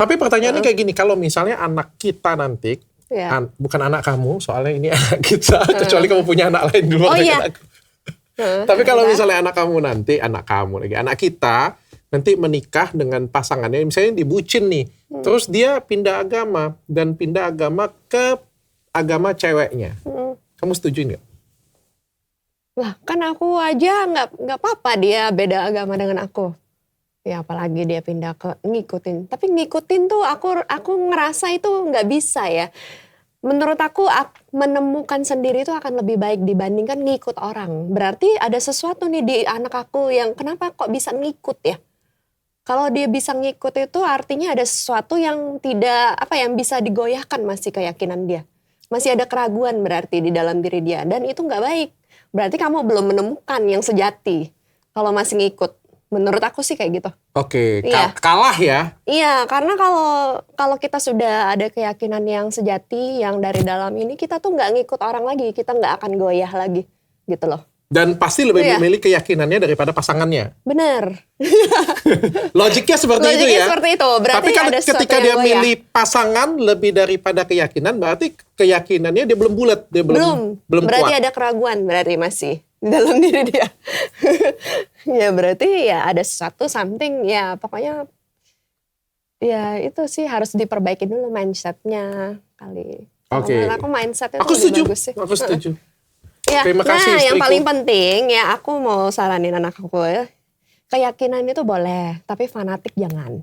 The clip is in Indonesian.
Tapi pertanyaannya kayak gini, kalau misalnya anak kita nanti, bukan anak kamu, soalnya ini anak kita, kecuali kamu punya anak lain di luar dari aku. Tapi kalau misalnya anak kamu nanti, anak kita nanti menikah dengan pasangannya, misalnya dibucin nih, terus dia pindah agama, dan pindah agama ke agama ceweknya. Kamu setuju nggak? Lah kan aku aja nggak apa-apa dia beda agama dengan aku. Ya apalagi dia pindah ke ngikutin. Tapi ngikutin tuh aku ngerasa itu nggak bisa ya. Menurut aku menemukan sendiri itu akan lebih baik dibandingkan ngikut orang. Berarti ada sesuatu nih di anak aku yang kenapa kok bisa ngikut ya. Kalau dia bisa ngikut itu artinya ada sesuatu yang yang bisa digoyahkan masih keyakinan dia. Masih ada keraguan berarti di dalam diri dia. Dan itu nggak baik. Berarti kamu belum menemukan yang sejati. Kalau masih ngikut. Menurut aku sih kayak gitu. Oke, kalah ya? Iya, karena kalau kita sudah ada keyakinan yang sejati, yang dari dalam ini, kita tuh nggak ngikut orang lagi. Kita nggak akan goyah lagi. Gitu loh. Dan pasti lebih memilih keyakinannya daripada pasangannya. Benar. Logiknya seperti itu ya? Logiknya seperti itu. Berarti tapi kan ada ketika dia milih pasangan lebih daripada keyakinan, berarti keyakinannya dia belum bulat. Dia belum berarti kuat. ada keraguan berarti masih di dalam diri dia. Ya berarti ya ada something ya pokoknya ya itu sih harus diperbaiki dulu mindsetnya kali. Oke. Menurut aku mindset itu Aku lebih setuju. bagus sih. Aku setuju. Ya, Terima kasih, yang istriku. paling penting ya aku mau saranin anak aku ya. Keyakinan itu boleh, tapi fanatik jangan.